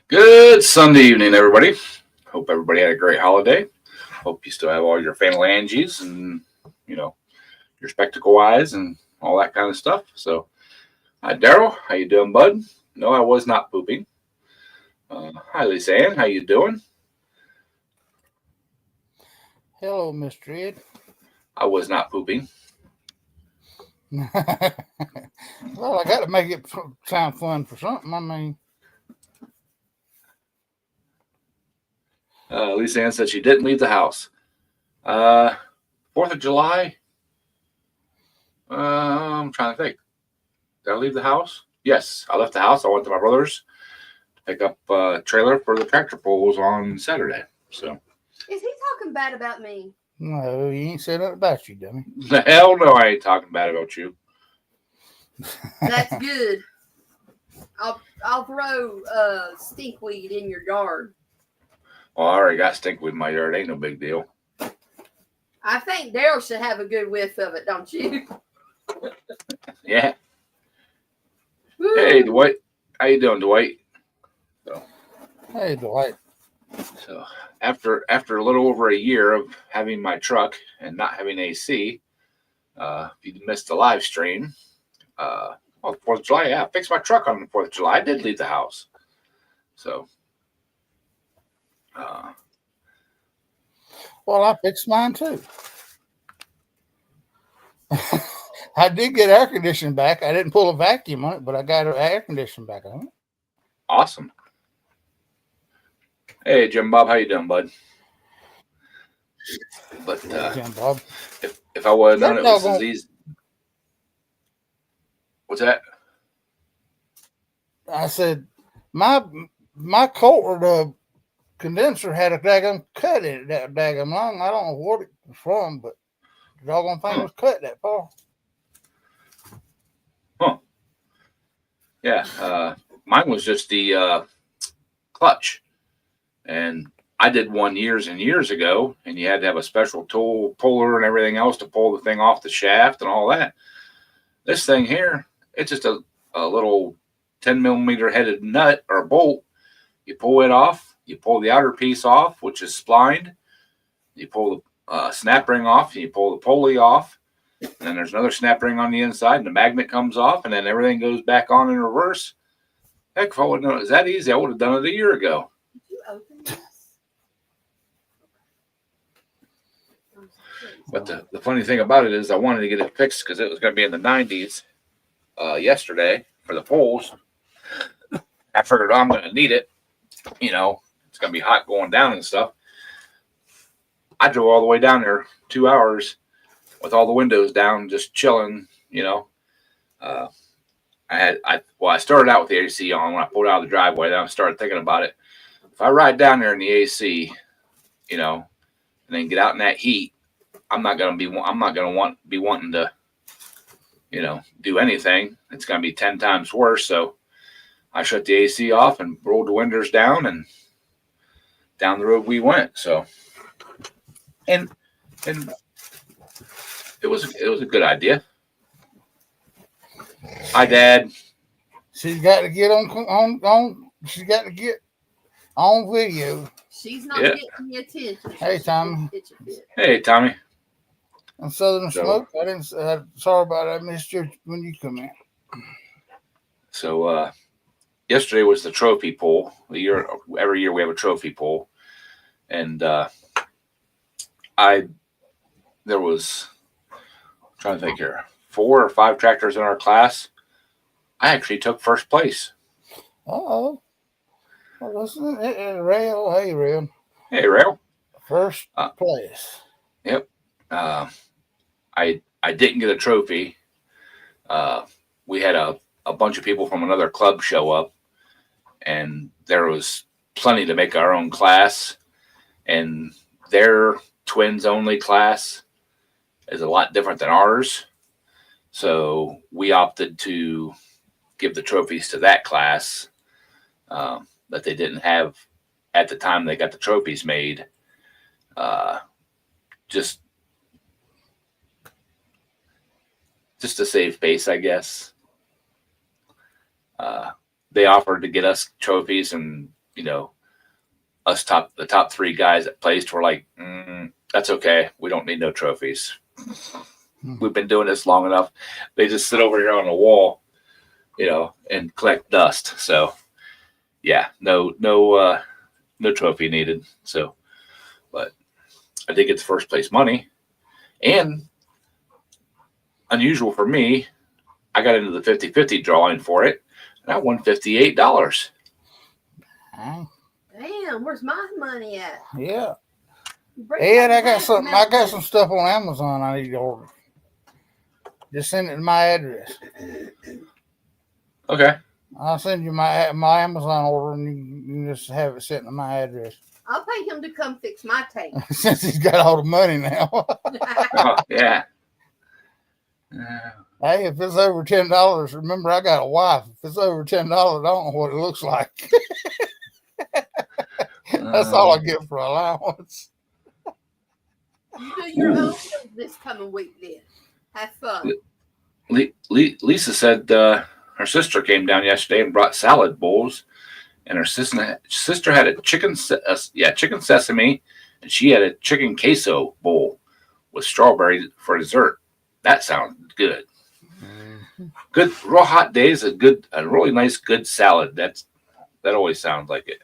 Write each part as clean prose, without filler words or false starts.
Good Sunday evening, everybody. Hope everybody had a great holiday. Hope you still have all your phalanges and you know your spectacle eyes and all that kind of stuff. So, hi Daryl, how you doing, bud? No, I was not pooping. Hi Lisanne, how you doing? Hello, Mr. Ed. I was not pooping. Well, I got to make it sound fun for something. I mean, Lisanne said she didn't leave the house. Uh, 4th of July. I'm trying to think. Did I leave the house? Yes, I left the house. I went to my brother's to pick up a trailer for the tractor pulls on Saturday. So. Is he talking bad about me? no, he ain't said nothing about you, dummy. The hell no, I ain't talking bad about you. That's good. I'll throw stinkweed in your yard. Well, I already got stinkweed in my yard. Ain't no big deal. I think Daryl should have a good whiff of it, don't you? Yeah. Woo. Hey, Dwight. How you doing, Dwight? So, Hey, Dwight. after a little over a year of having my truck and not having AC, if you missed the live stream, well, 4th of July, yeah, I fixed my truck on the 4th of July. I did leave the house. So, Well, I fixed mine too. I did get air conditioning back. I didn't pull a vacuum on it, but I got air conditioning back on it. awesome. Hey, Jim Bob, how you doing, bud? But Jim Bob. if I would have done That it with doggone- disease, what's that? I said, my cord condenser had a daggum cut in it that daggum long. I don't know what it was from, but the doggone thing was cut that far. Huh. Yeah. Mine was just the clutch. And I did one years and years ago, and you had to have a special tool puller and everything else to pull the thing off the shaft and all that. This thing here, it's just a little 10 millimeter headed nut or bolt. You pull it off, you pull the outer piece off, which is splined. You pull the snap ring off, and you pull the pulley off. And then there's another snap ring on the inside, and the magnet comes off, and then everything goes back on in reverse. Heck, if I would have known it was that easy, I would have done it a year ago. Did you open this? But the funny thing about it is I wanted to get it fixed because it was going to be in the 90s yesterday for the polls. I figured I'm going to need it. You know, it's going to be hot going down and stuff. I drove all the way down there 2 hours with all the windows down, just chilling, you know. I started out with the AC on when I pulled out of the driveway. Then I started thinking about it. If I ride down there in the AC, you know, and then get out in that heat, I'm not going to be wanting to, you know, do anything. It's going to be 10 times worse. So I shut the AC off and rolled the windows down, and down the road we went. So, and it was a good idea. Hi, Dad. She's got to get on. She's got to get on video. She's not Yeah. getting the attention. Hey, Tommy. Hey, Tommy. And Southern So- Smoke. I didn't. Sorry about that. I missed you when you come in. So yesterday was the trophy pull. Every year we have a trophy pull, and there was, I'm trying to think here, 4 or 5 tractors in our class. I actually took first place. Oh. Well, listen, Rail. Hey, Rail. Hey, Rail. First place. Yep. I didn't get a trophy. We had a bunch of people from another club show up, and there was plenty to make our own class, and their twins only class is a lot different than ours. So we opted to give the trophies to that class that they didn't have at the time they got the trophies made. Just to save face, I guess. They offered to get us trophies, and the top three guys that placed were like, that's okay. We don't need no trophies. We've been doing this long enough. They just sit over here on the wall, and collect dust. So yeah, no trophy needed. So, but I did get the first place money, and unusual for me, I got into the 50-50 drawing for it, and I won $58. Damn, where's my money at? Yeah. Bring Ed, that I got back, some. I got Melvin. some stuff on Amazon I need to order. Just send it to my address. Okay. I'll send you my Amazon order, and you can just have it sent to my address. I'll pay him to come fix my tank. Since he's got all the money now. Yeah. Hey, if it's over $10, remember I got a wife. If it's over $10, I don't know what it looks like. That's all I get for allowance. You do your own thing this coming week then. Have fun. Lisa said her sister came down yesterday and brought salad bowls, and her sister had a chicken sesame, and she had a chicken queso bowl with strawberries for dessert. That sounds good. Good, real hot days. A really nice, good salad. That always sounds like it.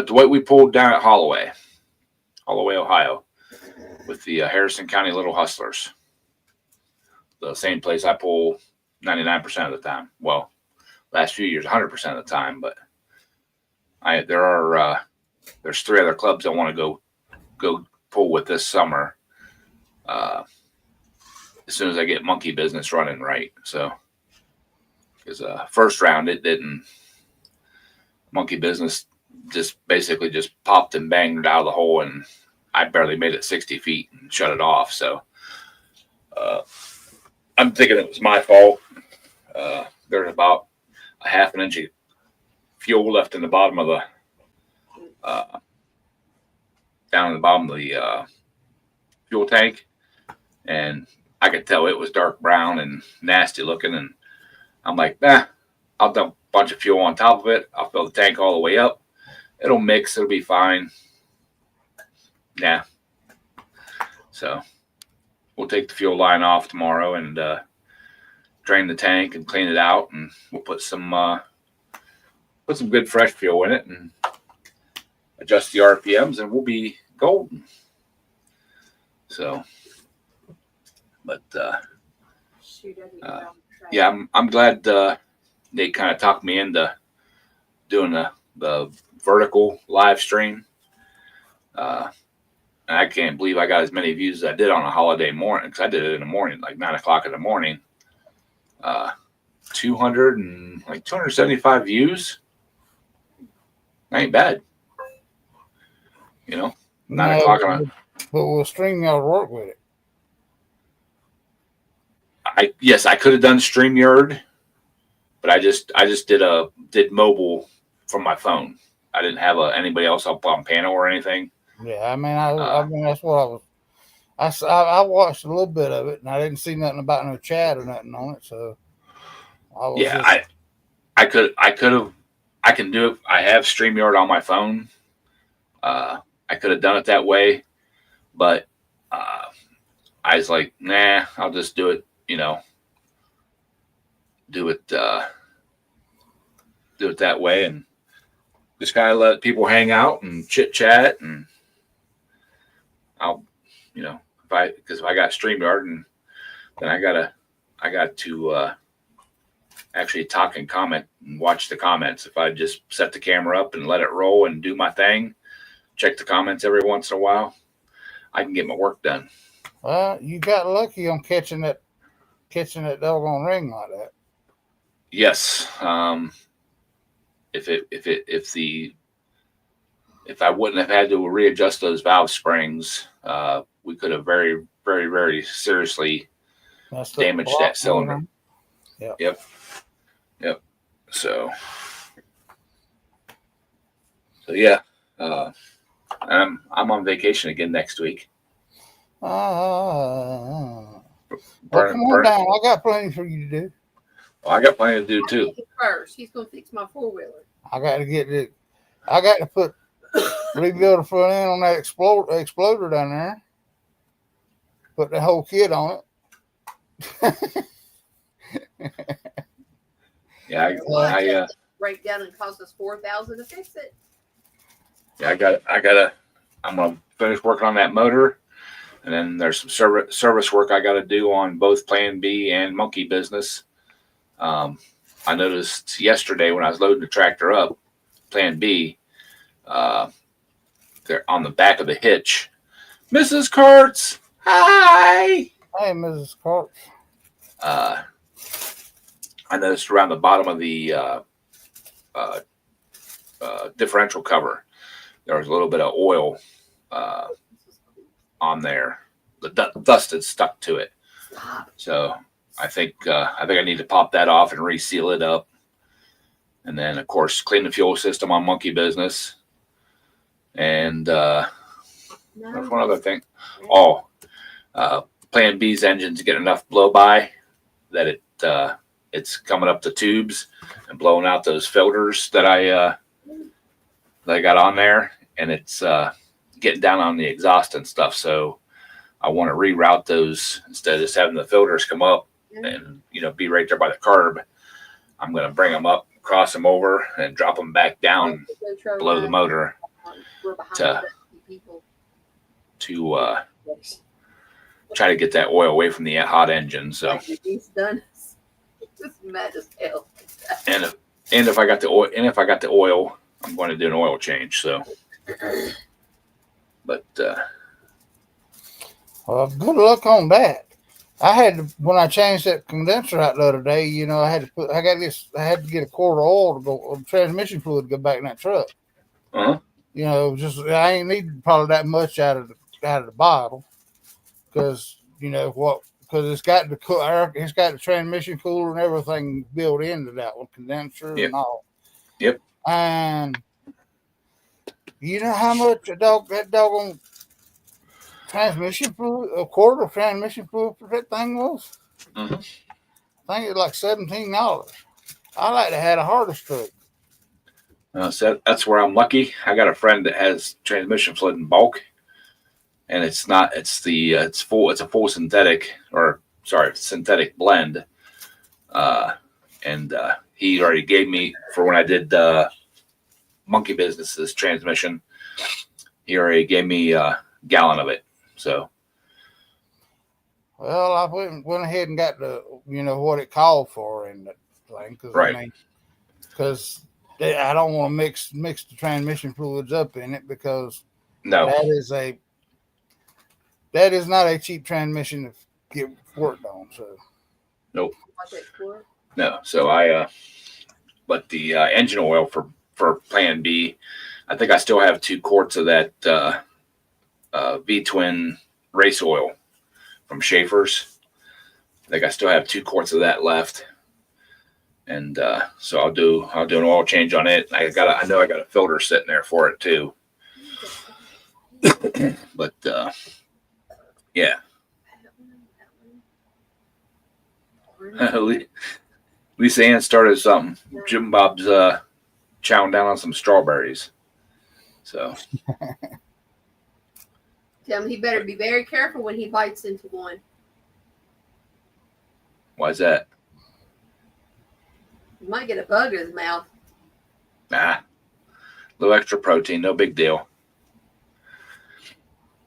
Dwight, we pulled down at Holloway, Ohio, with the Harrison County Little Hustlers. The same place I pull 99% of the time. Well, last few years, 100% of the time. But there's 3 other clubs I want to go pull with this summer. As soon as I get monkey business running right. So, because first round it didn't. Monkey business just basically popped and banged out of the hole, and I barely made it 60 feet and shut it off. So I'm thinking it was my fault. There's about a half an inch of fuel left in the bottom of the down in the bottom of the fuel tank, and I could tell it was dark brown and nasty looking. And I'm like, I'll dump a bunch of fuel on top of it. I'll fill the tank all the way up. It'll mix. It'll be fine. Yeah. So we'll take the fuel line off tomorrow and drain the tank and clean it out, and we'll put some good fresh fuel in it and adjust the RPMs, and we'll be golden. So, but yeah, I'm glad Nate kind of talked me into doing the vertical live stream. And I can't believe I got as many views as I did on a holiday morning, because I did it in the morning, like 9 o'clock in the morning. 275 views. Ain't bad. 9 o'clock on. But we'll stream y'all work with it. I could have done StreamYard, but I just did mobile from my phone. I didn't have anybody else up on panel or anything. Yeah, I mean that's what I watched a little bit of it, and I didn't see nothing about no chat or nothing on it. So I can do it. I have StreamYard on my phone. I could have done it that way, but I was like, nah, I'll just do it. Do it that way, and just kind of let people hang out and chit chat, and I'll, if I got StreamYard, and then I got to actually talk and comment and watch the comments. If I just set the camera up and let it roll and do my thing, check the comments every once in a while, I can get my work done. Well, you got lucky on catching that doggone ring like that. Yes. If I wouldn't have had to readjust those valve springs, we could have very, very, very seriously damaged that cylinder. Yep. So yeah. I'm on vacation again next week. Well, come on down. I got plenty for you to do. Well, I got plenty to do too. First, he's gonna fix my 4-wheeler. I got to get it. I got to rebuild the front end on that exploder down there. Put the whole kit on it. Yeah, I break down and cost us $4,000 to fix it. yeah, I'm gonna finish working on that motor, and then there's some service work I got to do on both Plan B and Monkey Business. I noticed yesterday when I was loading the tractor up, Plan B, they're on the back of the hitch. Mrs. Kurtz, hi. Hey, Mrs. Cox. I noticed around the bottom of the differential cover, there was a little bit of oil on there. The dust had stuck to it, so I think I need to pop that off and reseal it up, and then of course clean the fuel system on Monkey Business, and there's one other thing. Oh, Plan B's engine's getting enough blow by that it's coming up the tubes and blowing out those filters that I got on there, and it's getting down on the exhaust and stuff. So I want to reroute those instead of just having the filters come up and be right there by the curb. I'm going to bring them up, cross them over, and drop them back down below the motor to try to get that oil away from the hot engine. So he's done. Just mad as hell. and if I got the oil, I'm going to do an oil change. So, but Well, good luck on that. I had to, when I changed that condenser out the other day, I had to get a quart of oil to go, transmission fluid to go back in that truck. Uh-huh. I ain't need probably that much out of the bottle, because it's got the transmission cooler and everything built into that one, condenser and all. Yep. And you know how much that doggone transmission fluid, a quart of transmission fluid for that thing was? Mm-hmm. I think it was like $17. I like to have a heart stroke. So that's where I'm lucky. I got a friend that has transmission fluid in bulk, and it's a full synthetic blend. And he already gave me, for when I did Monkey Business's transmission, he already gave me a gallon of it. So, well, I went ahead and got what it called for in the thing, because I don't want to mix the transmission fluids up in it, because no, that is not a cheap transmission to get worked on. So, nope. No. So but the engine oil for Plan B, I think I still have 2 quarts of that V-twin race oil from Schaefer's. I think I still have 2 quarts of that left, and so I'll do an oil change on it. I know I got a filter sitting there for it too. But yeah. At least Ann started something. Jim Bob's chowing down on some strawberries. So tell him he better be very careful when he bites into one. Why's that? He might get a bug in his mouth. Nah. A little extra protein, no big deal.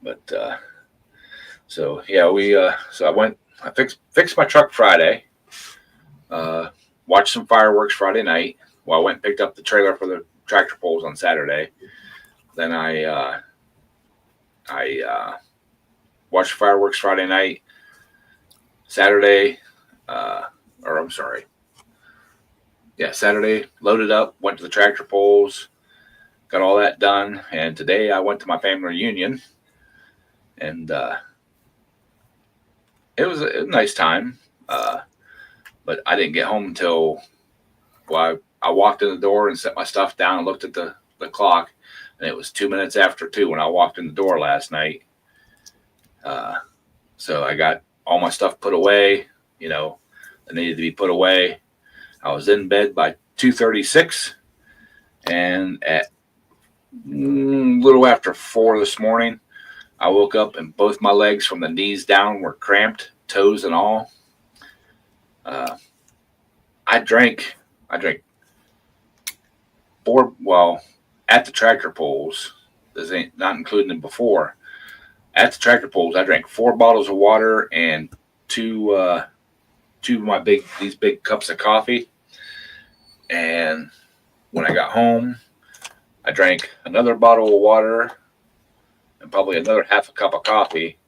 But so yeah, I fixed my truck Friday. Watched some fireworks Friday night. Well, I went and picked up the trailer for the tractor poles on Saturday. Then I watched fireworks Friday night. Saturday, Saturday, loaded up, went to the tractor poles, got all that done. And today I went to my family reunion, and it was a nice time. But I didn't get home until, I walked in the door and set my stuff down and looked at the clock, and it was 2 minutes after 2 when I walked in the door last night. So I got all my stuff put away, that needed to be put away. I was in bed by 2:36, and at little after 4 this morning, I woke up and both my legs from the knees down were cramped, toes and all. Uh, I drank four. Well, at the tractor pulls, this ain't not including them before. At the tractor pulls, I drank 4 bottles of water and two of my these big cups of coffee. And when I got home, I drank another bottle of water and probably another half a cup of coffee,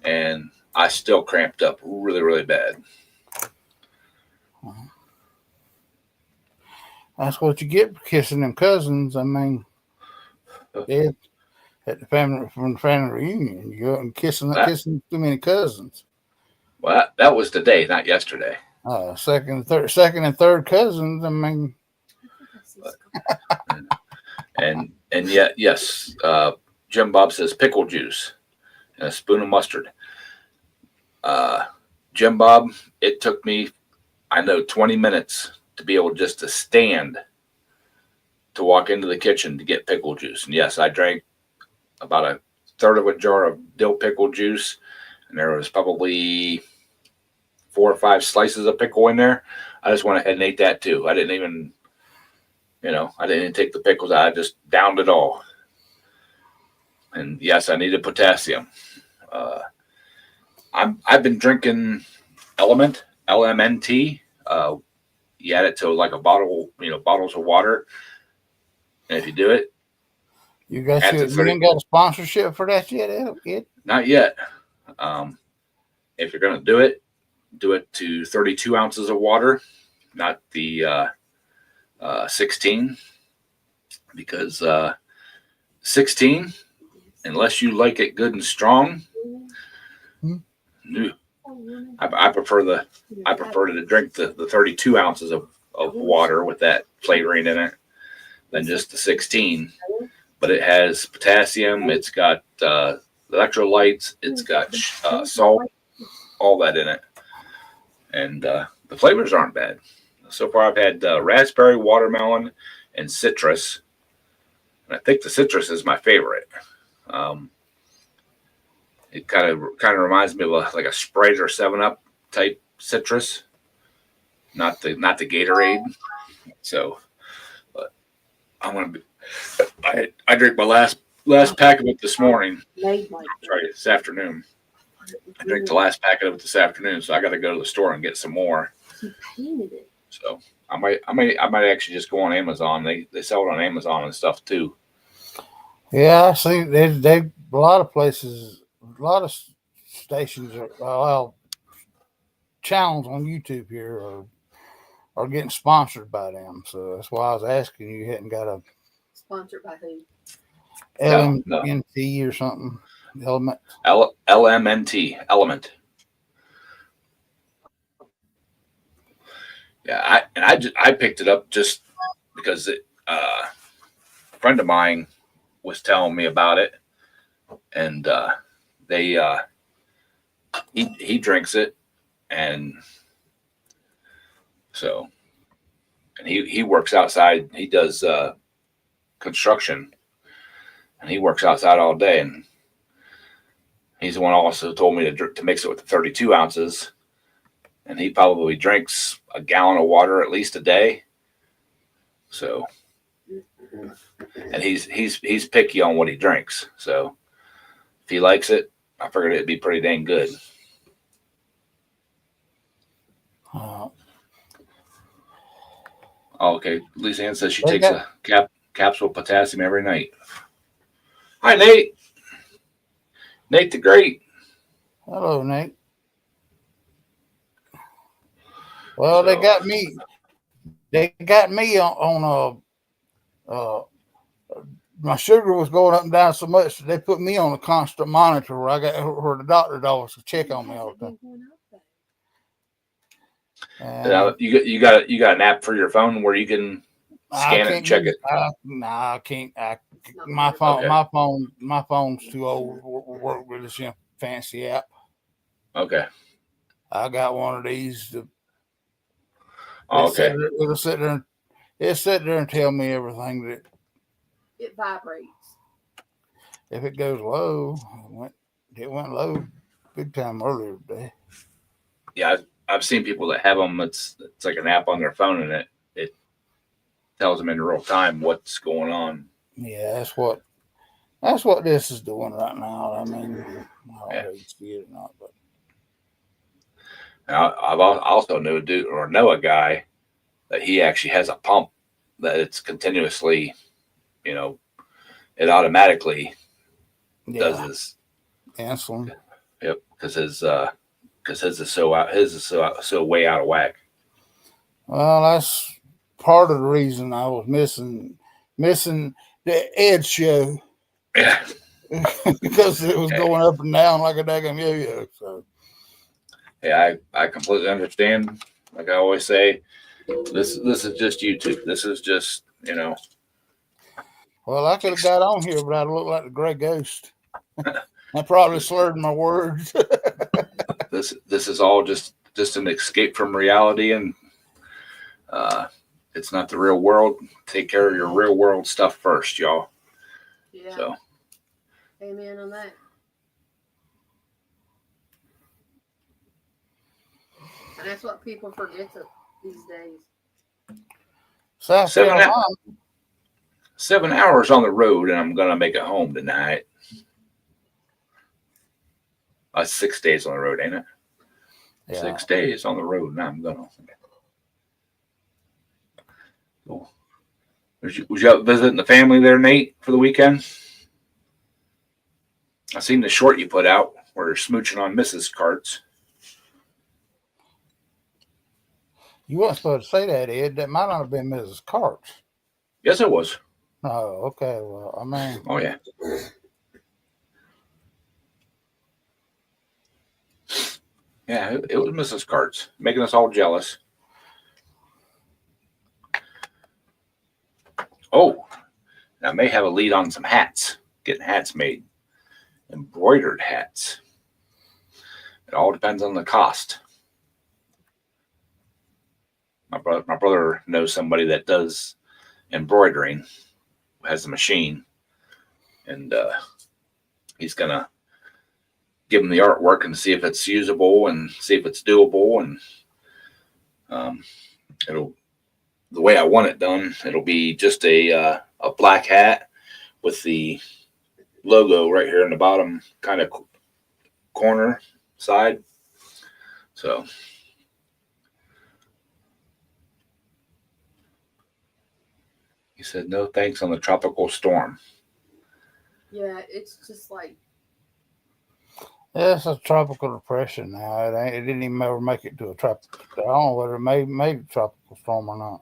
and I still cramped up really, really bad. That's what you get for kissing them cousins. I mean, Dad, at the family reunion, you go and kissing too many cousins. Well, that was today, not yesterday. Second and third cousins. I mean, and yet, yes. Jim Bob says pickle juice and a spoon of mustard. Jim Bob, it took me, I know, 20 minutes to be able just to stand to walk into the kitchen to get pickle juice. And yes, I drank about a third of a jar of dill pickle juice, and there was probably 4 or 5 slices of pickle in there. I just went ahead and ate that too. I didn't even, I didn't even take the pickles out. I just downed it all. And yes, I needed potassium. I've been drinking Element, LMNT. You add it to like a bottle, bottles of water. And if you do it, you ain't got a sponsorship for that yet? Not yet. If you're going to do it to 32 ounces of water, not the 16, because 16, unless you like it good and strong, I prefer to drink the 32 ounces of water with that flavoring in it than just the 16. But it has potassium, it's got electrolytes, it's got salt, all that in it. And the flavors aren't bad. So far I've had raspberry, watermelon, and citrus. And I think the citrus is my favorite. It kind of reminds me of like a Sprite or 7-Up type citrus, not the Gatorade. So, but I'm gonna be. I drank my last pack of it this morning. Sorry, this afternoon. I drank the last packet of it this afternoon, so I got to go to the store and get some more. So I might actually just go on Amazon. They sell it on Amazon and stuff too. Yeah, I see. They a lot of places. A lot of stations channels on YouTube here are getting sponsored by them. So that's why I was asking you hadn't got a sponsored by who? LMNT or something. Element. LMNT Element. Yeah, I picked it up just because a friend of mine was telling me about it, and he drinks it, and so, and he works outside. He does construction, and he works outside all day. And he's the one also told me to mix it with the 32 ounces, and he probably drinks a gallon of water at least a day. So, and he's picky on what he drinks. So, if he likes it, I figured it'd be pretty dang good. Okay, Lisa Ann says she takes a capsule of potassium every night. Hi, Nate. Nate the Great. Hello, Nate. Well, they got me. They got me on my sugar was going up and down so much that they put me on a constant monitor where the doctor's office to check on me all the time. You got an app for your phone where you can scan it and check it. I can't. My phone's too old to work with this fancy app. Okay. I got one of these. Oh, okay. It'll sit there. It'll sit there and tell me everything that It vibrates. if it goes low, it went low big time earlier today. Yeah, I've seen people that have them. It's like an app on their phone, and it tells them in real time what's going on. Yeah, that's what this is doing right now. I mean, I don't Yeah. know if you see it or not, but And I've also know a guy that he actually has a pump that it's continuously, you know, it automatically does yeah, this. insulin. Yep, because his is so way out of whack. Well, that's part of the reason I was missing the Ed show Yeah, because it was going up and down like a daggum yo-yo. So yeah, I completely understand. Like I always say, this is just YouTube. This is just well, I could have got on here, but I'd look like the gray ghost. I probably slurred my words. this is all just an escape from reality, and it's not the real world. Take care of your real world stuff first, y'all. Yeah. So Amen on that. And that's what people forget these days. South 7 Carolina. 7 hours on the road, and I'm gonna make it home tonight. That's 6 days on the road, ain't it? Yeah. 6 days on the road, and I'm gonna. Cool. Was you out visiting the family there, Nate, for the weekend? I seen the short you put out where you're smooching on Mrs. Carts. You weren't supposed to say that, Ed. That might not have been Mrs. Carts. Yes, it was. Oh, okay. Well, I mean, Oh yeah. Yeah, it was Mrs. Carts, making us all jealous. Oh, and I may have a lead on some hats. Getting hats made, embroidered hats. It all depends on the cost. My brother knows somebody that does embroidering, has a machine, and he's gonna give him the artwork and see if it's usable and see if it's doable. And it'll the way I want it done. It'll be just a black hat with the logo right here in the bottom kind of corner side. So he said, "No thanks on the tropical storm." Yeah, it's just like yeah, it's a tropical depression now. It didn't even ever make it to a tropical. I don't know whether it made a tropical storm or not.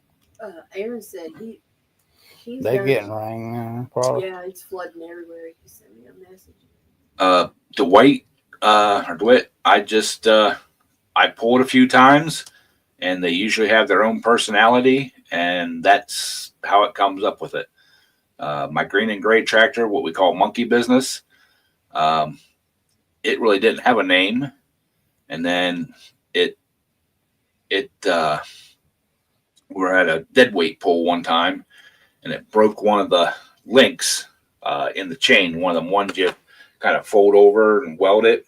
Aaron said he's They done- getting rain, probably. Yeah, it's flooding everywhere. He sent me a message. DeWitt, I just I pulled a few times, and they usually have their own personality, and that's how it comes up with it. My green and gray tractor, what we call monkey business, it really didn't have a name, and then it we're at a dead weight pull one time, and it broke one of the links in the chain. One of them ones you kind of fold over and weld it.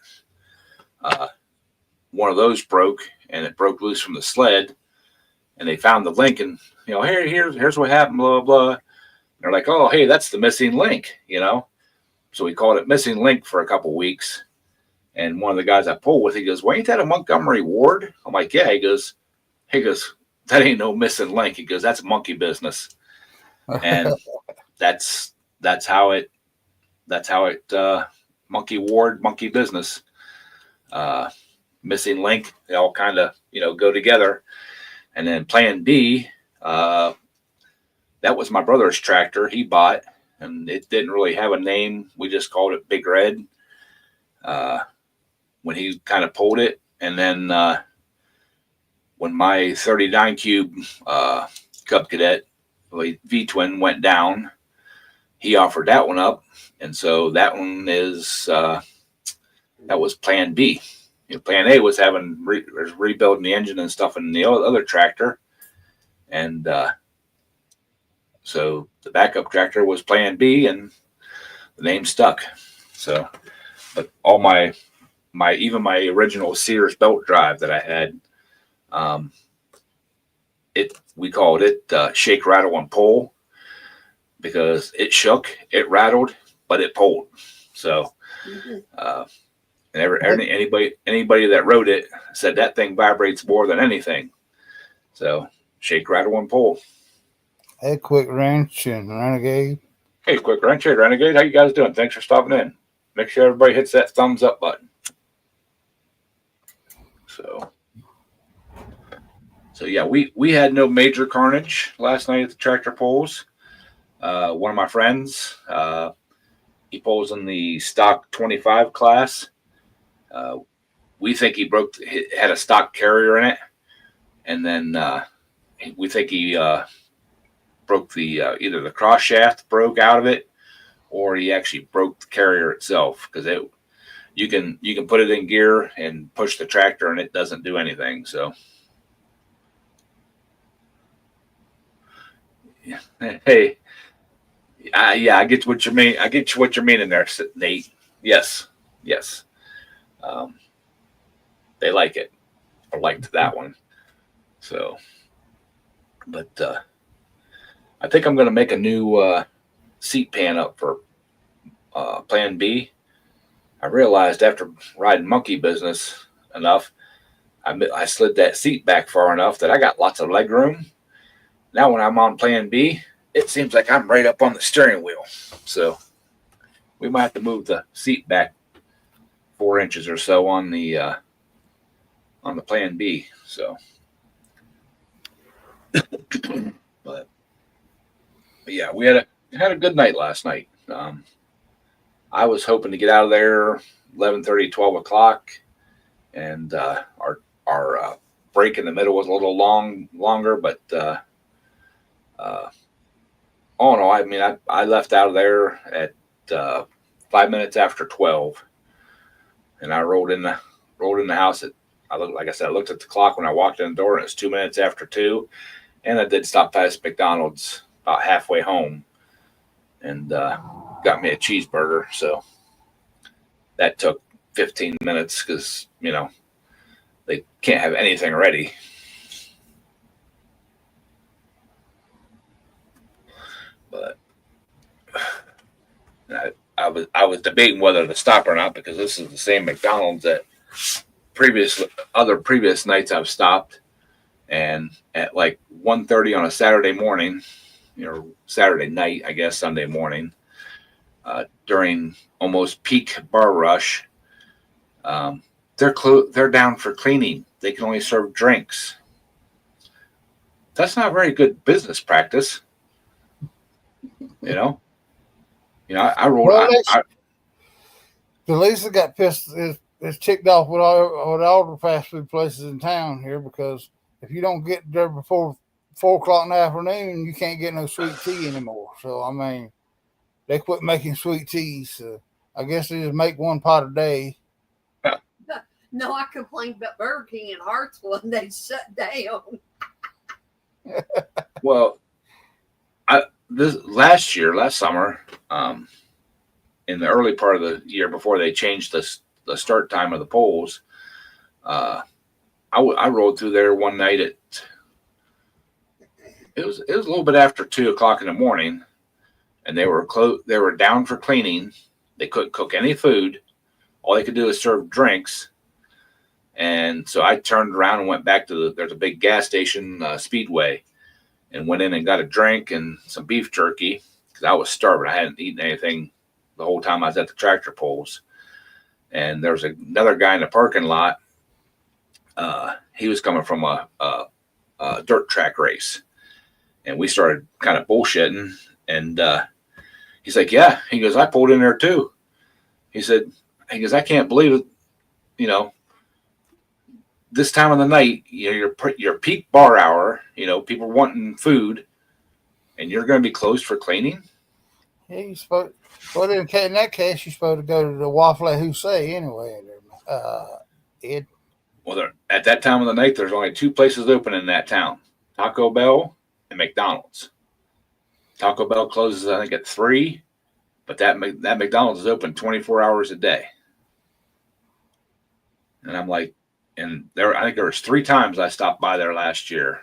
One of those broke, and it broke loose from the sled. And they found the link, and here's what happened. Blah blah blah. They're like, oh hey, that's the missing link. So we called it missing link for a couple weeks. And one of the guys I pulled with, he goes, well, ain't that a Montgomery Ward? I'm like, yeah. He goes, that ain't no missing link. He goes, that's monkey business. And that's how it monkey Ward, monkey business. Missing link, they all kind of go together. And then plan B, that was my brother's tractor he bought, and it didn't really have a name. We just called it Big Red when he kind of pulled it. And then when my 39 cube Cub Cadet V-twin went down, he offered that one up. And so that one is that was plan B. Plan A was rebuilding the engine and stuff in the other tractor, And so the backup tractor was Plan B, and the name stuck. So, but all my even my original Sears belt drive that I had, we called it shake, rattle, and pull because it shook, it rattled, but it pulled. So, and anybody that rode it said that thing vibrates more than anything. So shake, rattle, and pull. Hey, Quick Wrench and Renegade. Hey, Quick Wrench, hey, Renegade, how you guys doing? Thanks for stopping in. Make sure everybody hits that thumbs up button. So yeah, we had no major carnage last night at the tractor pulls. One of my friends, he pulls in the stock 25 class. We think he had a stock carrier in it, and then we think he broke the either the cross shaft broke out of it, or he actually broke the carrier itself because you can put it in gear and push the tractor and it doesn't do anything. So hey, yeah, I get what you mean. I get what you're meaning there, Nate. Yes. They like it. I liked that one. So, but I think I'm going to make a new seat pan up for Plan B. I realized after riding monkey business enough, I slid that seat back far enough that I got lots of leg room. Now when I'm on Plan B, it seems like I'm right up on the steering wheel. So we might have to move the seat back 4 inches or so on the Plan B. So, but yeah, we had a good night last night. I was hoping to get out of there 11:30, 12 o'clock, and our break in the middle was a little longer, but oh no, I mean I left out of there at 5 minutes after 12, and I rolled in the house at I looked at the clock when I walked in the door, and it's 2 minutes after 2, and I did stop past McDonald's about halfway home, and got me a cheeseburger. So that took 15 minutes because they can't have anything ready. But I was debating whether to stop or not because this is the same McDonald's that previous nights I've stopped, and at like 1:30 on a Saturday morning, Saturday night, I guess Sunday morning, during almost peak bar rush, they're down for cleaning. They can only serve drinks. That's not very good business practice. I rolled. Well, the Lisa got pissed. Is ticked off with all the fast food places in town here because if you don't get there before 4 o'clock in the afternoon, you can't get no sweet tea anymore. So I mean, they quit making sweet teas. So I guess they just make one pot a day. No, I complained about Burger King in Hartsville and they shut down. Well, last summer, in the early part of the year before they changed the start time of the polls, I rolled through there one night it was a little bit after 2 o'clock in the morning, and they were down for cleaning. They couldn't cook any food. All they could do is serve drinks. And so I turned around and went back to there's a big gas station, Speedway, and went in and got a drink and some beef jerky because I was starving. I hadn't eaten anything the whole time I was at the tractor pulls. And there was another guy in the parking lot. He was coming from a dirt track race, and we started kind of bullshitting. And he's like, "Yeah," he goes, "I pulled in there too." He goes, "I can't believe it. This time of the night, your peak bar hour. People wanting food, and you're going to be closed for cleaning." Yeah, you supposed. Well, in that case, you're supposed to go to the Waffle Hussein anyway. Ed. Well, at that time of the night, there's only 2 places open in that town: Taco Bell and McDonald's. Taco Bell closes, I think, at 3, but that McDonald's is open 24 hours a day. And I'm like, and I think there was 3 times I stopped by there last year,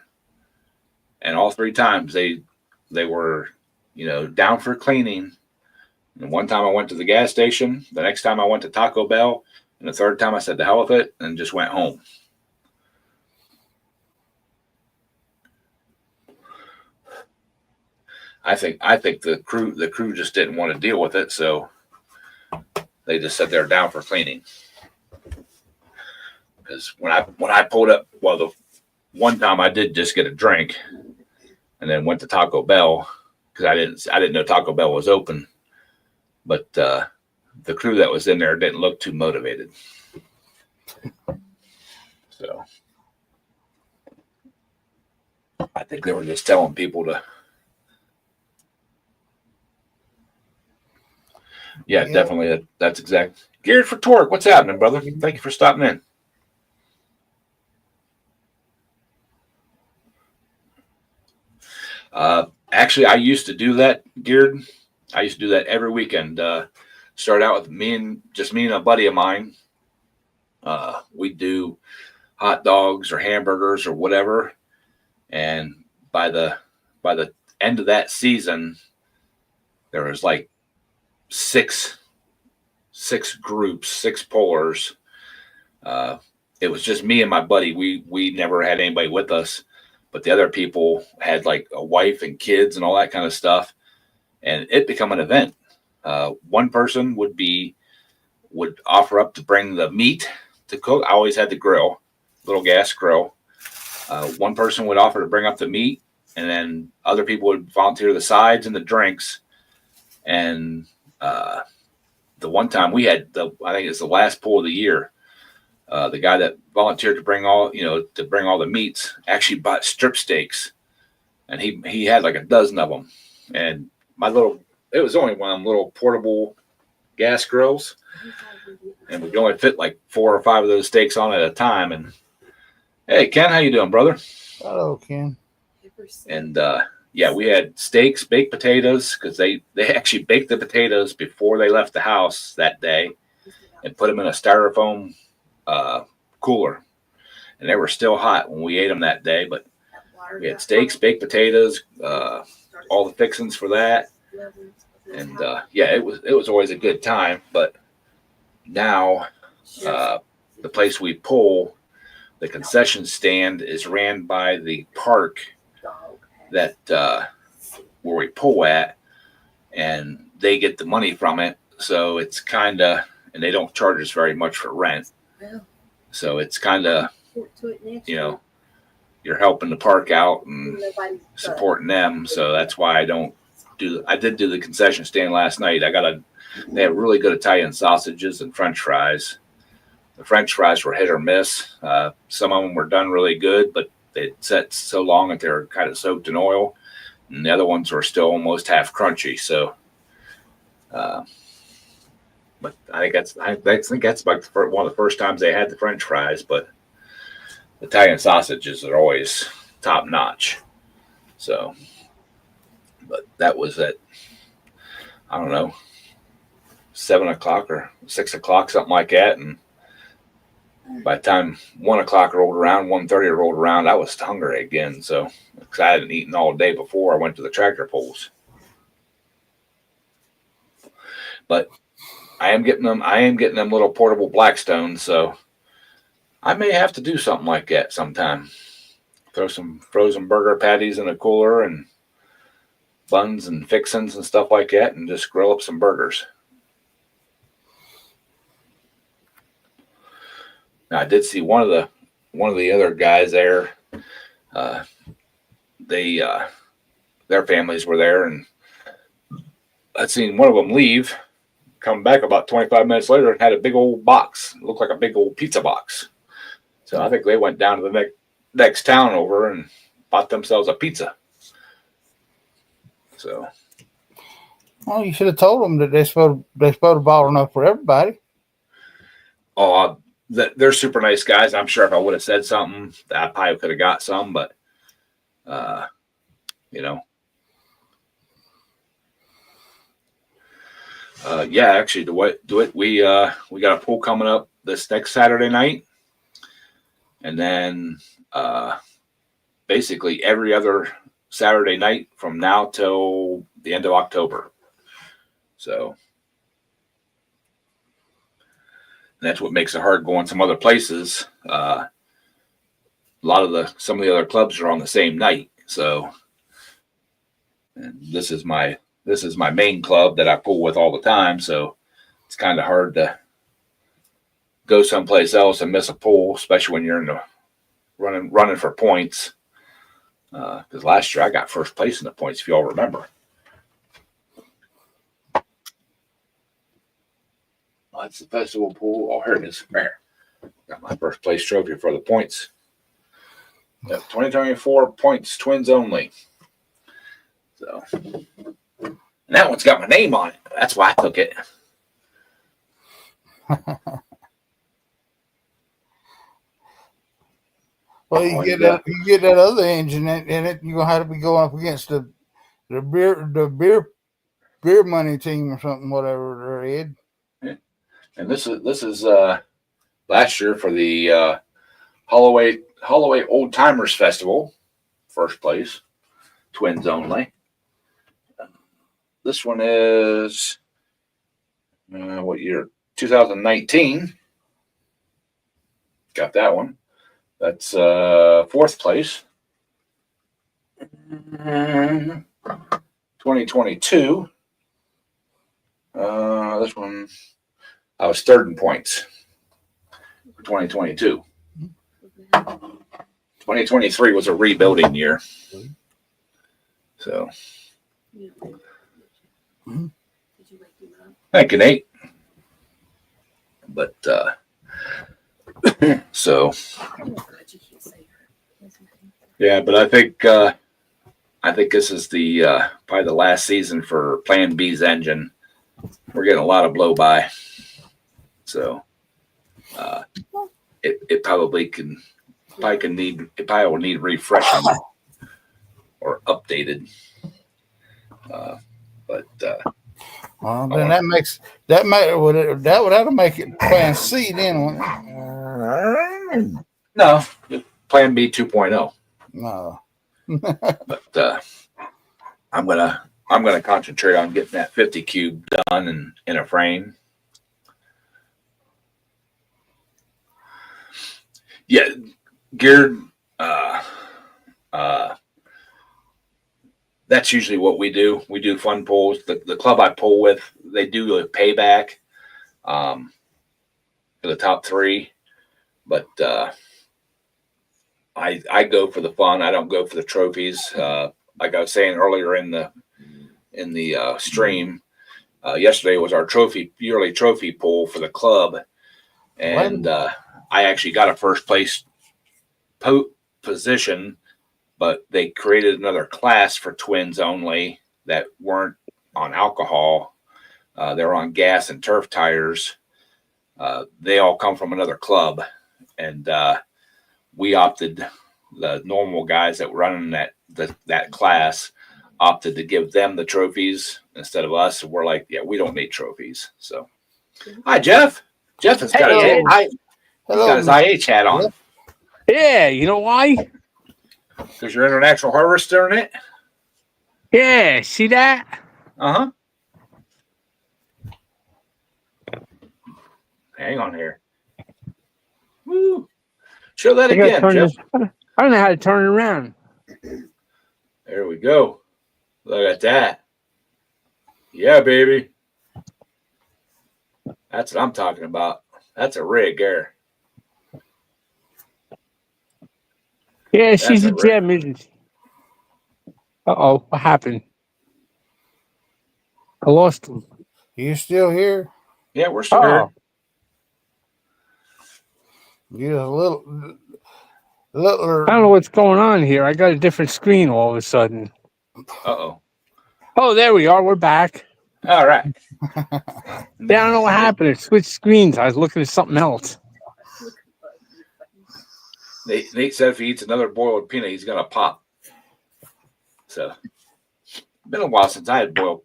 and all 3 times they were, down for cleaning. And one time I went to the gas station, the next time I went to Taco Bell, and the third time I said the hell with it and just went home. I think the crew just didn't want to deal with it, so they just said they're down for cleaning. Because when I pulled up, well, the one time I did just get a drink, and then went to Taco Bell because I didn't know Taco Bell was open, but the crew that was in there didn't look too motivated. So I think they were just telling people to. Yeah, definitely. That's exact. Geared for Torque. What's happening, brother? Thank you for stopping in. Actually, I used to do that, Geared. I used to do that every weekend. Start out with me and a buddy of mine. We'd do hot dogs or hamburgers or whatever. And by the end of that season, there was like six groups, 6 pullers. It was just me and my buddy. We never had anybody with us, but the other people had like a wife and kids and all that kind of stuff, and it became an event. One person would offer up to bring the meat to cook. I always had the grill, little gas grill. One person would offer to bring up the meat, and then other people would volunteer the sides and the drinks. And the one time we had I think it's the last pull of the year. The guy that volunteered to bring all the meats actually bought strip steaks, and he had like a dozen of them. And it was only one of them little portable gas grills, and we could only fit like 4 or 5 of those steaks on at a time. And hey, Ken, how you doing, brother? Hello, Ken. And yeah, we had steaks, baked potatoes, because they actually baked the potatoes before they left the house that day and put them in a styrofoam cooler, and they were still hot when we ate them that day. But we had steaks, baked potatoes, all the fixings for that, and yeah, it was always a good time. But now the place we pull, the concession stand is ran by the park that where we pull at, and they get the money from it. So it's kind of, and they don't charge us very much for rent. So it's kind of, you're helping the park out and supporting them. So that's why I did do the concession stand last night. They have really good Italian sausages and French fries. The French fries were hit or miss. Some of them were done really good, but they set so long that they were kind of soaked in oil, and the other ones were still almost half crunchy. So, but I think that's like one of the first times they had the French fries. But Italian sausages are always top notch. So, but that was at, I don't know, 7 o'clock or 6 o'clock, something like that, and by the time 1 o'clock rolled around, 1:30 rolled around, I was hungry again. So, because I hadn't eaten all day before I went to the tractor pulls. But I am getting them little portable Blackstones. So I may have to do something like that sometime. Throw some frozen burger patties in a cooler and buns and fixins and stuff like that, and just grill up some burgers. Now, I did see one of the other guys there. Their families were there, and I'd seen one of them leave, come back about 25 minutes later, and had a big old box. It looked like a big old pizza box. So I think they went down to the next town over and bought themselves a pizza. So, well, you should have told them that they're supposed to bottle enough for everybody. Oh, they're super nice guys. I'm sure if I would have said something, I probably could have got some, but you know. Yeah, actually, we got a pool coming up this next Saturday night, and then basically every other Saturday night from now till the end of October. So that's what makes it hard going some other places. Some of the other clubs are on the same night. So, and this is my main club that I pool with all the time. So it's kind of hard to go someplace else and miss a pool, especially when you're in the running for points. Because last year I got first place in the points, if you all remember. Oh, that's the festival pool. Oh, here it is. There. Got my first place trophy for the points. Yep, 2024 points, twins only. So, and that one's got my name on it. That's why I took it. Well, you get that other engine in it, you're gonna have to be going up against the beer money team or something, whatever they're in. Yeah. And this is last year for the Holloway Old Timers Festival, first place, twins only. This one is what year? 2019. Got that one. That's fourth place. 2022. This one, I was third in points for 2022. 2023 was a rebuilding year. So, thank you, Nate. But so, yeah, but I think this is the probably the last season for Plan B's engine. We're getting a lot of blow by, so it probably will need refreshing or updated. But then that'll make it Plan C then, wouldn't it? No, Plan B 2.0. No. But I'm gonna concentrate on getting that 50 cube done and in a frame. Yeah, geared. That's usually what we do. We do fun pulls. The club I pull with, they do a payback for the top three, but I go for the fun. I don't go for the trophies. Like I was saying earlier in the stream, yesterday was our yearly trophy pull for the club, and I actually got a first place position, but they created another class for twins only that weren't on alcohol. They're on gas and turf tires. They all come from another club, and we opted, the normal guys that were running that class opted to give them the trophies instead of us. And we're like, yeah, we don't need trophies. So, hi, Jeff. Jeff has got his IH hat on. Yeah, you know why? Because you're International Harvester in it? Yeah, see that? Uh-huh. Hang on here. Woo. Show that again, Jeff. I don't know how to turn it around. There we go. Look at that. Yeah, baby. That's what I'm talking about. That's a rig there. Yeah, she's a gem, isn't she? Uh-oh, what happened? I lost him. You still here? Yeah, we're still here. You're a little. I don't know what's going on here. I got a different screen all of a sudden. Uh-oh. Oh, there we are. We're back. All right. Yeah, I don't know what happened. It switched screens. I was looking at something else. Nate said if he eats another boiled peanut, he's going to pop. So, been a while since I had boiled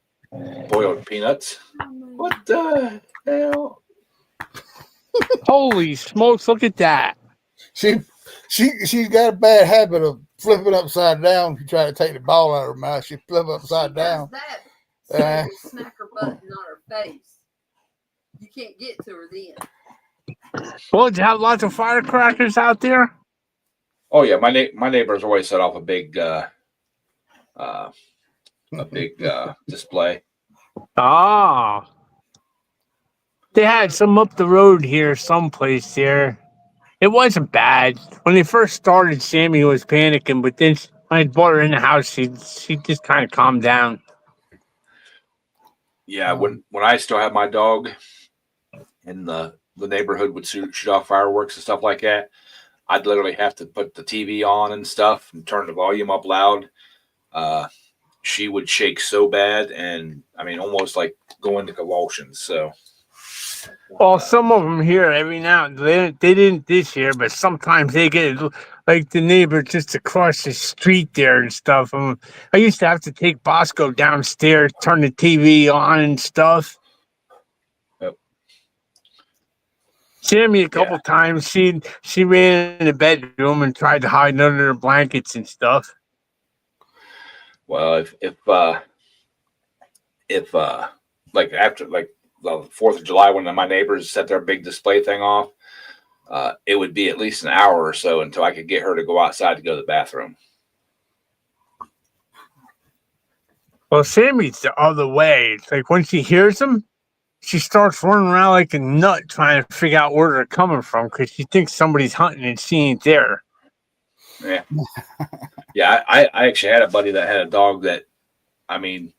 peanuts. What the hell? Holy smokes! Look at that. She's got a bad habit of flipping upside down. If you try to take the ball out of her mouth, she flip upside She down. does that. So you smack her button on her face. You can't get to her then. Well, did you have lots of firecrackers out there? Oh yeah, my neighbors always set off a big display. Ah. They had some up the road here, someplace there. It wasn't bad. When they first started, Sammy was panicking, but then when I brought her in the house, she just kind of calmed down. Yeah, when I still had my dog, and the neighborhood would shoot off fireworks and stuff like that, I'd literally have to put the TV on and stuff and turn the volume up loud. She would shake so bad, and I mean, almost like go into convulsions. So, Well, some of them here every now and then, they didn't this year, but sometimes they get like the neighbor just across the street there and stuff. I used to have to take Bosco downstairs, turn the TV on and stuff. Yep. Sammy, a couple times, she ran in the bedroom and tried to hide under the blankets and stuff. well, if like after like the 4th of July when my neighbors set their big display thing off, it would be at least an hour or so until I could get her to go outside to go to the bathroom. Well, Sammy's the other way. It's like when she hears them, she starts running around like a nut trying to figure out where they're coming from because she thinks somebody's hunting and she ain't there. Yeah. Yeah, I actually had a buddy that had a dog that, I mean,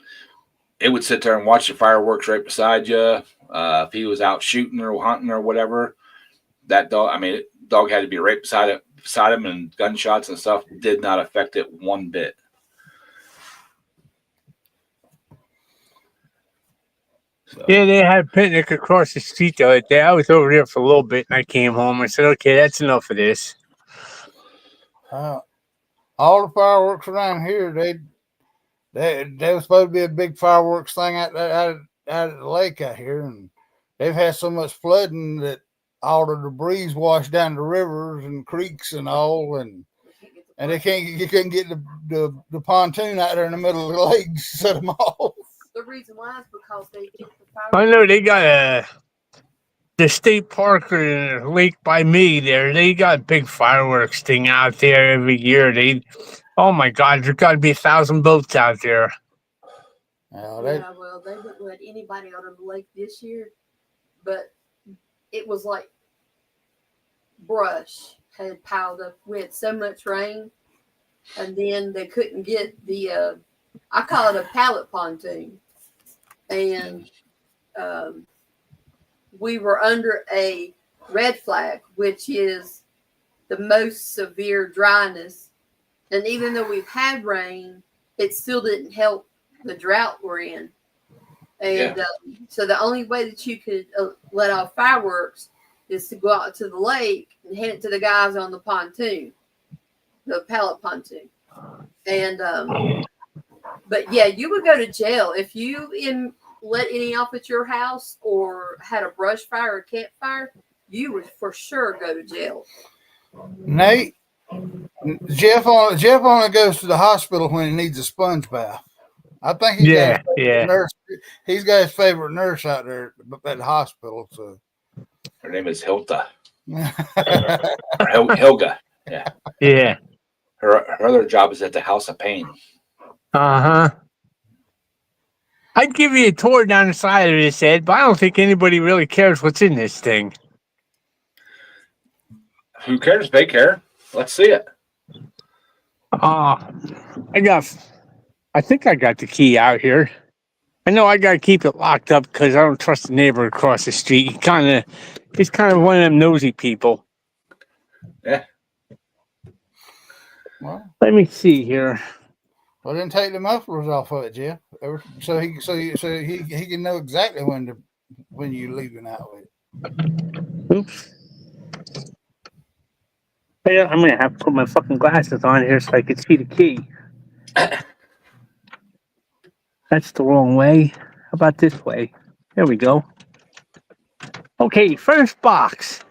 it would sit there and watch the fireworks right beside you. If he was out shooting or hunting or whatever, that dog, I mean, dog had to be right beside him, and gunshots and stuff did not affect it one bit. So. Yeah, they had a picnic across the street the other day. I was over there for a little bit and I came home and said, okay, that's enough of this. All the fireworks around here, they was supposed to be a big fireworks thing out at the lake out here, and they've had so much flooding that all the debris washed down the rivers and creeks and all, and you couldn't get the pontoon out there in the middle of the lake to set them off. The reason why is because they keep the I fireworks. know they got the state park or the lake by me there. They got a big fireworks thing out there every year. Oh my God, there's got to be 1,000 boats out there. Well, they didn't let anybody out of the lake this year, but it was like brush had piled up. We had so much rain, and then they couldn't get the I call it a pallet pontoon, and we were under a red flag, which is the most severe dryness. And even though we've had rain, it still didn't help the drought we're in. And so the only way that you could let off fireworks is to go out to the lake and hand it to the guys on the pontoon, the pallet pontoon. And but yeah, you would go to jail if you let any off at your house or had a brush fire or campfire. You would for sure go to jail. Nate, Jeff only goes to the hospital when he needs a sponge bath. I think he's got his favorite nurse. He's got his favorite nurse out there at the hospital. So her name is Hilda. Hilga. Yeah. Yeah. Her other job is at the House of Pain. Uh-huh. I'd give you a tour down the side of this, Ed, but I don't think anybody really cares what's in this thing. Who cares? They care. Let's see it. I think I got the key out here. I know I got to keep it locked up because I don't trust the neighbor across the street. He's kind of one of them nosy people. Yeah. Well, let me see here. Well, then take the mufflers off of it, Jeff, so he can know exactly when you're leaving out with it. Oops. I'm gonna have to put my fucking glasses on here so I can see the key. That's the wrong way. How about this way? There we go. Okay, first box.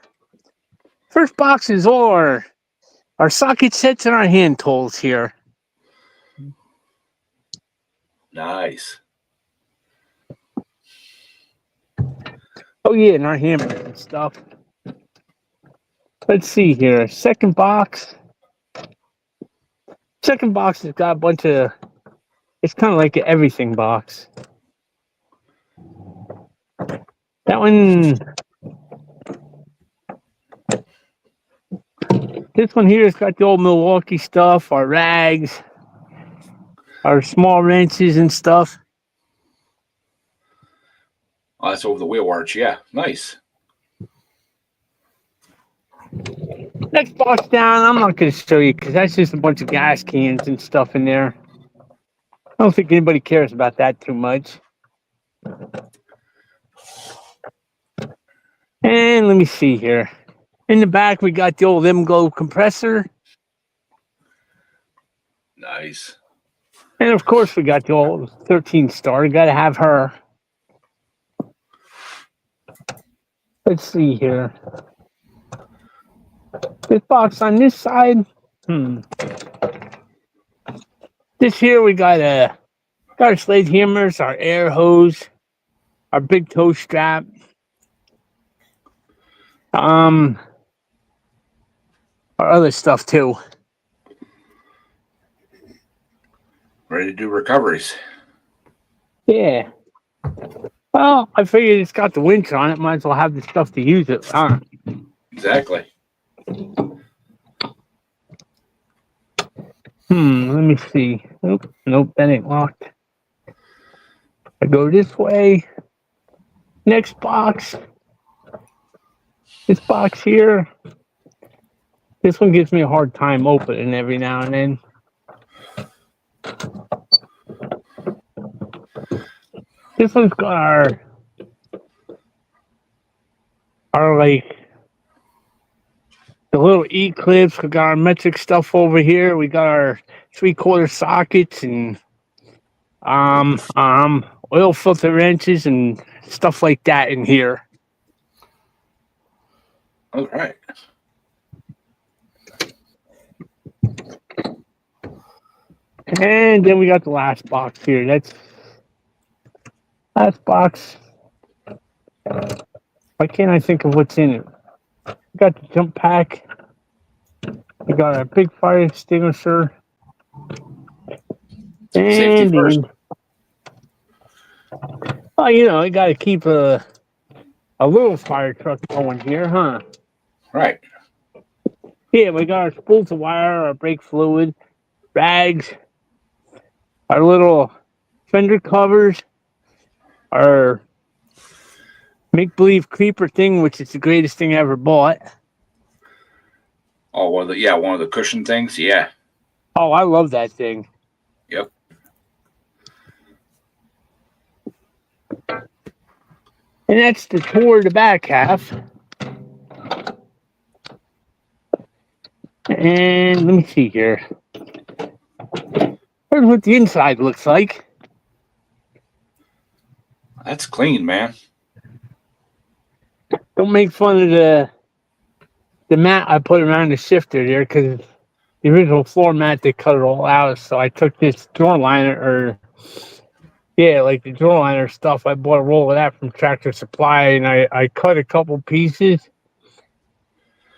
First box is all our socket sets and our hand tools here. Nice. Oh yeah, and our hammers and stuff. Let's see here. Second box. Second box has got a bunch of. It's kind of like an everything box. That one. This one here has got the old Milwaukee stuff, our rags, our small wrenches and stuff. Oh, that's over the wheel arch. Yeah, nice. Next box down, I'm not going to show you because that's just a bunch of gas cans and stuff in there. I don't think anybody cares about that too much. And let me see here. In the back, we got the old M-Glow compressor. Nice. And of course, we got the old 13 star. Got to have her. Let's see here. This box on this side. This here, we got our sledgehammers, our air hose, our big toe strap. Our other stuff too. Ready to do recoveries. Yeah. Well, I figured it's got the winch on it. Might as well have the stuff to use it. Huh? Exactly. Let me see. Nope, that ain't locked. I go this way. Next box. This box here. This one gives me a hard time opening every now and then. This one's got our like the little E-clips. We got our metric stuff over here. We got our 3/4 sockets and oil filter wrenches and stuff like that in here. All right. And then we got the last box here. That's last box. Why can't I think of what's in it? We got the jump pack. We got our big fire extinguisher. Safety first. Oh, you know, I got to keep a little fire truck going here, huh? Right. Yeah, we got our spools of wire, our brake fluid, rags, our little fender covers, our make-believe creeper thing, which is the greatest thing I ever bought. Oh, one of the cushion things. Yeah. Oh, I love that thing. Yep. And that's the tour of the back half. And let me see here. Here's what the inside looks like. That's clean, man. Don't make fun of the mat I put around the shifter there, because the original floor mat, they cut it all out. So I took this drawer liner, like the drawer liner stuff. I bought a roll of that from Tractor Supply, and I cut a couple pieces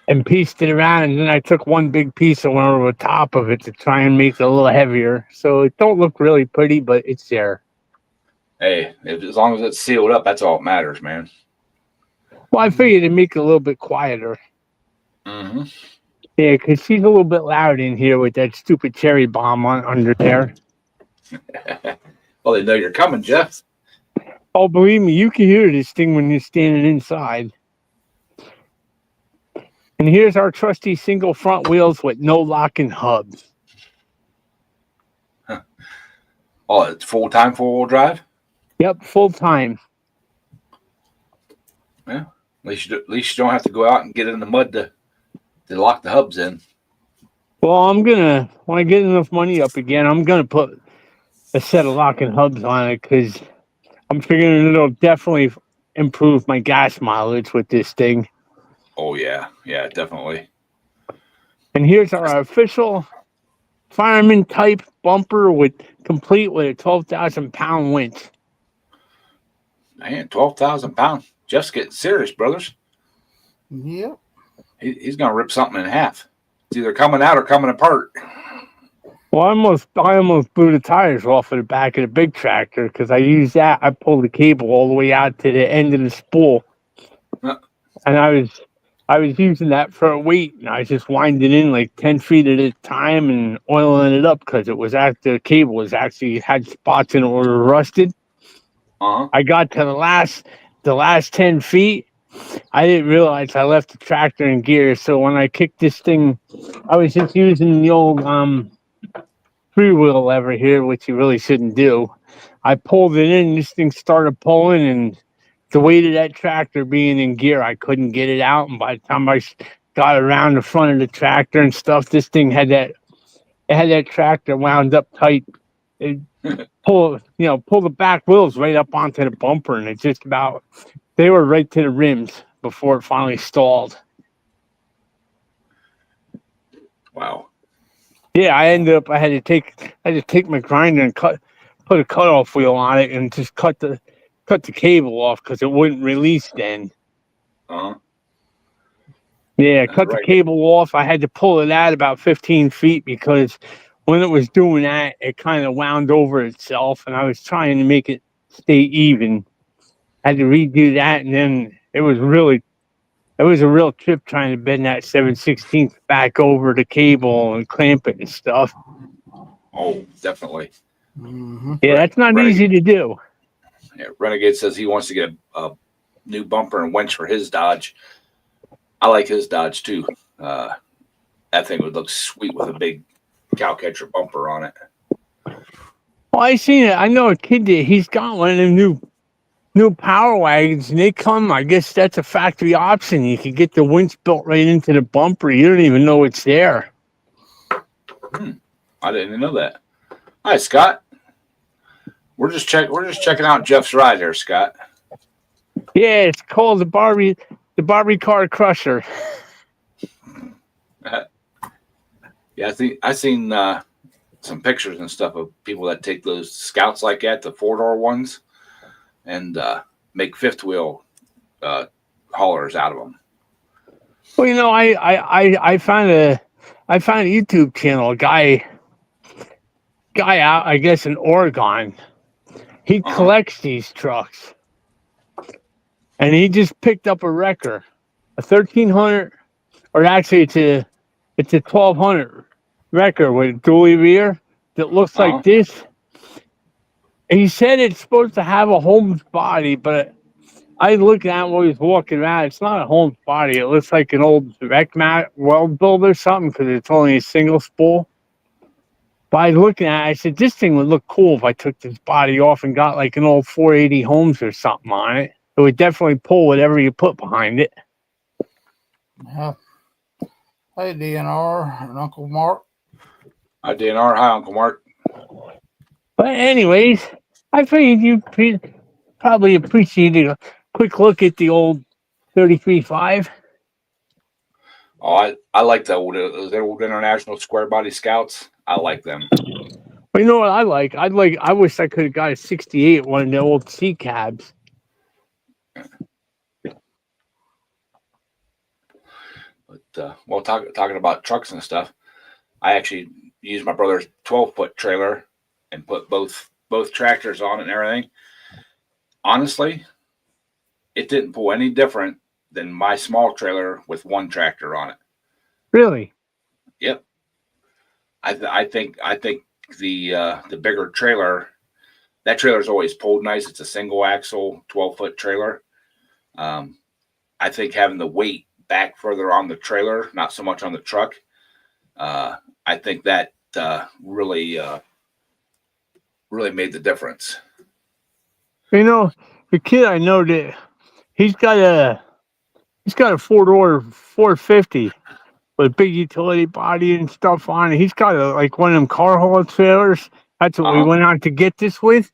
and pieced it around, and then I took one big piece and went over the top of it to try and make it a little heavier. So it don't look really pretty, but it's there. Hey, as long as it's sealed up, that's all that matters, man. Well, I figured it'd make it a little bit quieter. Mm-hmm. Yeah, because she's a little bit loud in here with that stupid cherry bomb under there. Well, they know you're coming, Jeff. Oh, believe me, you can hear this thing when you're standing inside. And here's our trusty single front wheels with no locking hubs. Huh. Oh, it's full-time four-wheel drive? Yep, full time. Yeah. At least you don't have to go out and get in the mud to lock the hubs in. Well, when I get enough money up again, I'm gonna put a set of locking hubs on it because I'm figuring it'll definitely improve my gas mileage with this thing. Oh yeah, yeah, definitely. And here's our official fireman type bumper complete with a 12,000 pound winch. Man, 12,000 pounds. Jeff's getting serious, brothers. Yep. He's gonna rip something in half. It's either coming out or coming apart. Well, I almost blew the tires off of the back of the big tractor because I used that. I pulled the cable all the way out to the end of the spool, Huh. and I was using that for a weight, and I was just winding in like 10 feet at a time and oiling it up because the cable was actually had spots in it were rusted. Uh-huh. I got to the last 10 feet. I didn't realize I left the tractor in gear, so when I kicked this thing, I was just using the old freewheel lever here, which you really shouldn't do. I pulled it in, this thing started pulling, and the weight of that tractor being in gear, I couldn't get it out. And by the time I got around the front of the tractor and stuff, this thing had that tractor wound up tight. It pull the back wheels right up onto the bumper, and they were right to the rims before it finally stalled. Wow. Yeah, I had to take my grinder and put a cutoff wheel on it and just cut the cable off because it wouldn't release then. Uh-huh. Yeah, cut the Right. cable off. I had to pull it out about 15 feet because when it was doing that, it kind of wound over itself, and I was trying to make it stay even. I had to redo that, and then it was a real trip trying to bend that 7/16 back over the cable and clamp it and stuff. Oh, definitely. Mm-hmm. Yeah, that's not Renegade. easy to do. Yeah, Renegade says he wants to get a new bumper and winch for his Dodge. I like his Dodge too. That thing would look sweet with a big cow catcher bumper on it. Well, I seen it. I know a kid that he's got one of them new power wagons, and they come. I guess that's a factory option. You can get the winch built right into the bumper. You don't even know it's there. I didn't even know that. Hi, Scott. We're just checking out Jeff's ride here, Scott. Yeah, it's called the Barbie Car Crusher. Yeah, I seen some pictures and stuff of people that take those Scouts like that, the 4-door ones, and make fifth wheel haulers out of them. Well, I found a YouTube channel, a guy out, I guess, in Oregon. He collects these trucks, and he just picked up a wrecker, a 1300, or actually it's a 1200 wrecker with dually rear that looks like this. He said it's supposed to have a Holmes body, but I looked at him while he was walking around. It's not a Holmes body. It looks like an old wreck mat weld build or something because it's only a single spool. But I looked at it, I said, this thing would look cool if I took this body off and got like an old 480 Holmes or something on it. It would definitely pull whatever you put behind it. Yeah. Hey, DNR and Uncle Mark. Hi, DNR. Hi, Uncle Mark. But anyways, I figured you probably appreciated a quick look at the old 33.5. Oh, I like those old International Square Body Scouts. I like them. But you know what I like? I wish I could have got a 68, one of the old C cabs. But talking about trucks and stuff, I actually used my brother's 12-foot trailer and put both tractors on it and everything. Honestly, it didn't pull any different than my small trailer with one tractor on it. Really? Yep. I think the bigger trailer, that trailer's always pulled nice. It's a single axle 12-foot trailer. I think having the weight back further on the trailer, not so much on the truck, I think that really made the difference. You know, the kid I know that he's got a 4-door 450 with a big utility body and stuff on it. He's got like one of them car haul trailers, That's what we went out to get this with.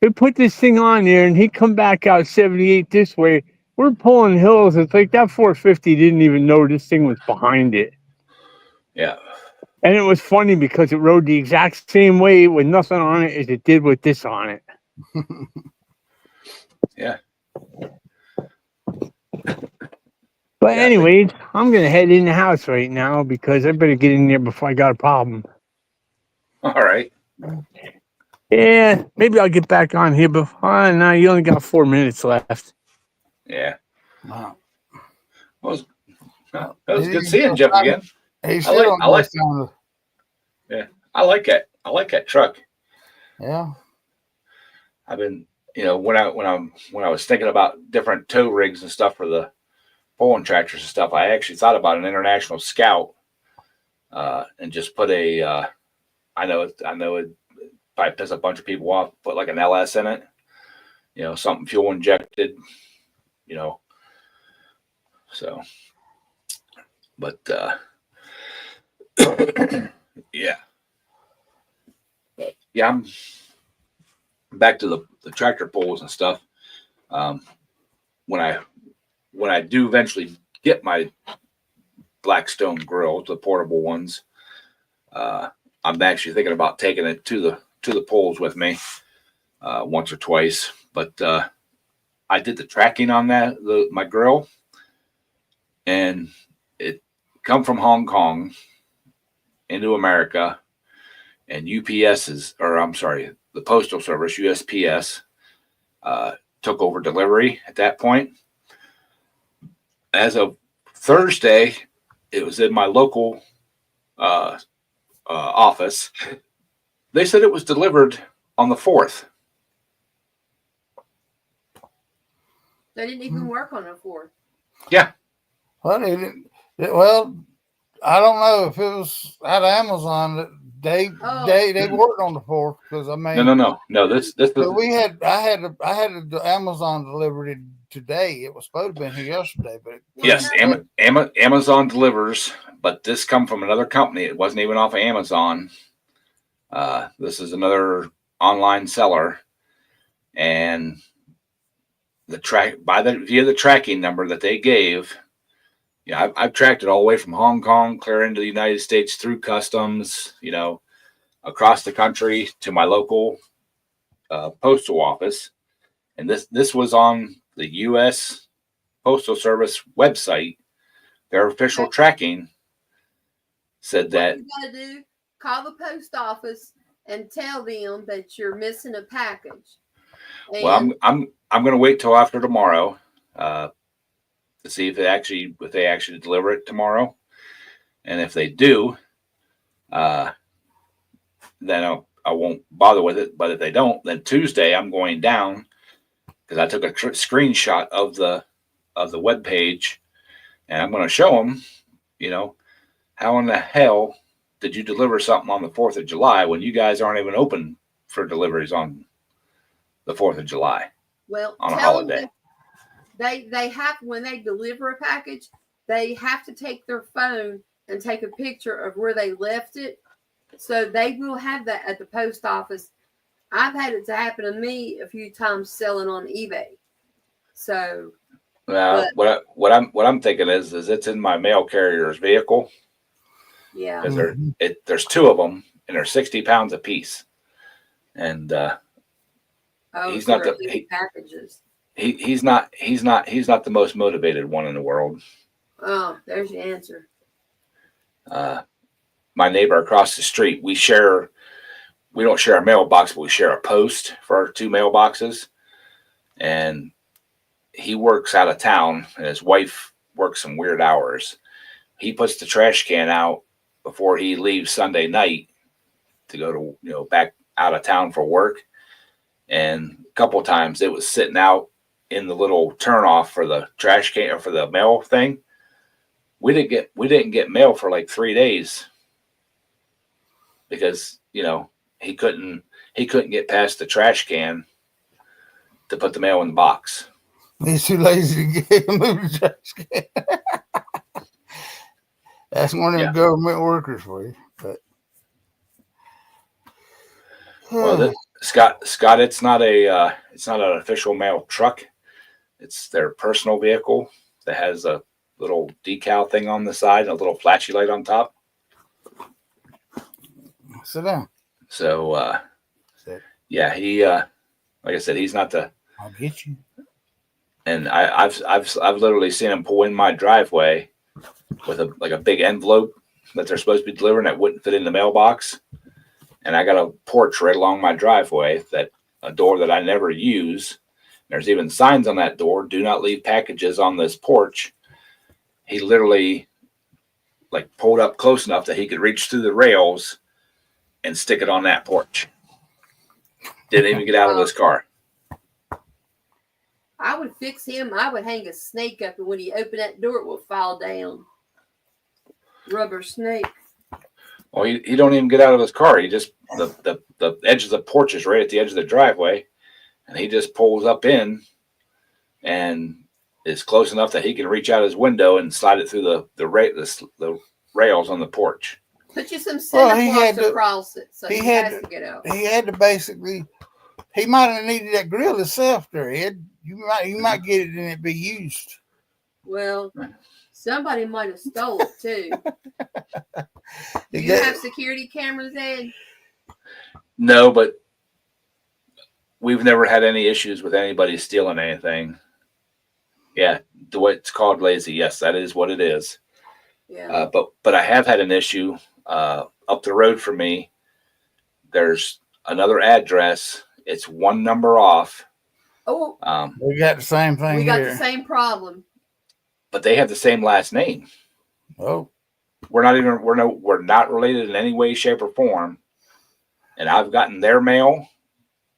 They put this thing on there, and he come back out 78 this way. We're pulling hills. It's like that 450 didn't even know this thing was behind it. Yeah. And it was funny because it rode the exact same way with nothing on it as it did with this on it. Yeah. But Yeah, anyways, I'm going to head in the house right now because I better get in there before I got a problem. All right. Yeah, maybe I'll get back on here, but no, you only got 4 minutes left. Yeah. Wow. Well, that was good seeing Jeff again. He's I still like on Yeah, I like that. I like that truck. Yeah. I've been, when I was thinking about different tow rigs and stuff for the pulling tractors and stuff, I actually thought about an International Scout, and just put a. I know it probably piss a bunch of people off. Put like an LS in it, something fuel injected, So, but yeah. Yeah, I'm back to the tractor pulls and stuff. When I do eventually get my Blackstone grills, the portable ones, I'm actually thinking about taking it to the polls with me once or twice. But I did the tracking on my grill, and it come from Hong Kong into America, and the Postal Service, USPS, took over delivery at that point. As of Thursday, it was in my local office. They said it was delivered on the 4th. They didn't even work on the 4th. Yeah. Well, they didn't. Well, I don't know if it was at Amazon that they worked on the 4th, because I mean no. This so I had the Amazon delivered today. It was supposed to be here yesterday, but yes, Amazon delivers, but this come from another company. It wasn't even off of Amazon. This is another online seller, and via the tracking number that they gave. Yeah, I've tracked it all the way from Hong Kong, clear into the United States through customs, across the country to my local postal office. And this was on the U.S. Postal Service website. Their official tracking said that. What you gotta do, call the post office and tell them that you're missing a package. Well, I'm going to wait till after tomorrow. To see if they actually deliver it tomorrow, and if they do, then I won't bother with it. But if they don't, then Tuesday I'm going down, because I took a screenshot of the web page, and I'm going to show them, how in the hell did you deliver something on the 4th of July when you guys aren't even open for deliveries on the 4th of July? Well, on a holiday. They have, when they deliver a package, they have to take their phone and take a picture of where they left it. So they will have that at the post office. I've had it to happen to me a few times selling on eBay. So what I'm thinking is it's in my mail carrier's vehicle. Yeah. Because there's 2 of them, and they're 60 pounds a piece. And he's not the packages. He's not the most motivated one in the world. Oh, there's your answer. My neighbor across the street, we don't share a mailbox, but we share a post for our 2 mailboxes. And he works out of town, and his wife works some weird hours. He puts the trash can out before he leaves Sunday night to go to, back out of town for work. And a couple of times it was sitting out in the little turnoff for the trash can or for the mail thing. We didn't get mail for like 3 days because he couldn't get past the trash can to put the mail in the box. He's too lazy to move the trash can. That's one of them government workers for you. But Well, Scott, it's not an official mail truck. It's their personal vehicle that has a little decal thing on the side and a little flashy light on top. Sit down. So, Sit. yeah, he, like I said, he's not the. I'll get you. And I've literally seen him pull in my driveway with a big envelope that they're supposed to be delivering that wouldn't fit in the mailbox. And I got a porch right along my driveway, a door that I never use. There's even signs on that door: "Do not leave packages on this porch." He literally pulled up close enough that he could reach through the rails and stick it on that porch. Didn't even get out of his car. I would fix him. I would hang a snake up, and when he opened that door, it would fall down. Rubber snake. Well, he don't even get out of his car. He just the edge of the porch is right at the edge of the driveway, and he just pulls up in, and is close enough that he can reach out his window and slide it through the rails on the porch. Put you some cinder blocks to across it, so he has to get out. He had to basically. He might have needed that grill himself there, Ed. You might get it and it be used. Well, somebody might have stole it too. Do you have security cameras, Ed? No, but we've never had any issues with anybody stealing anything. Yeah, the way it's called lazy. Yes, that is what it is. Yeah. But I have had an issue up the road from me. There's another address. It's one number off. Oh, we got the same thing. We got here. the same problem. But they have the same last name. Oh, we're not related in any way, shape, or form. And I've gotten their mail,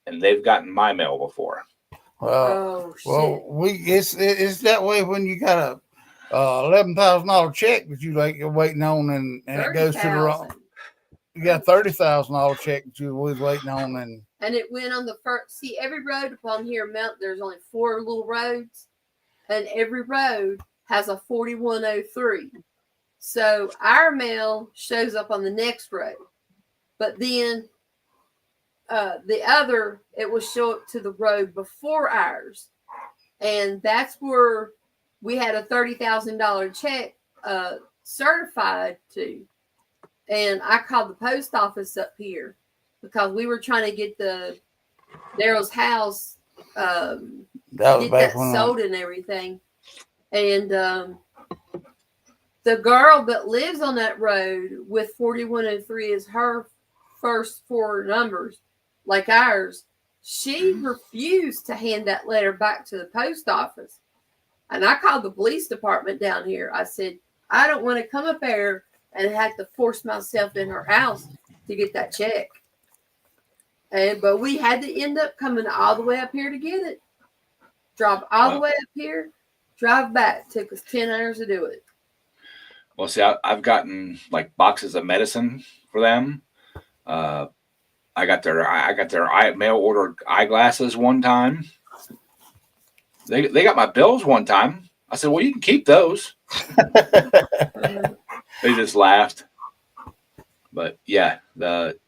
and they've gotten my mail before. Oh shit! Well, it's that way when you got a $11,000 check that you're waiting on, and it goes to the wrong. You got a $30,000 check that you was waiting on, and it went on the first. See, every road upon here, there's only 4 little roads, and every road has a 4103. So our mail shows up on the next road, but then the other, it will show up to the road before ours, and that's where we had a $30,000 check certified to. And I called the post office up here because we were trying to get Daryl's house get that sold and everything. And the girl that lives on that road with 4103 is her first 4 numbers, like ours. She refused to hand that letter back to the post office. And I called the police department down here. I said, I don't want to come up there and have to force myself in her house to get that check. But we had to end up coming all the way up here to get it. Drive all the way up here, drive back. Took us 10 hours to do it. Well, see, I've gotten boxes of medicine for them. I got their mail order eyeglasses one time. They got my bills one time. I said, well, you can keep those. They just laughed. But yeah,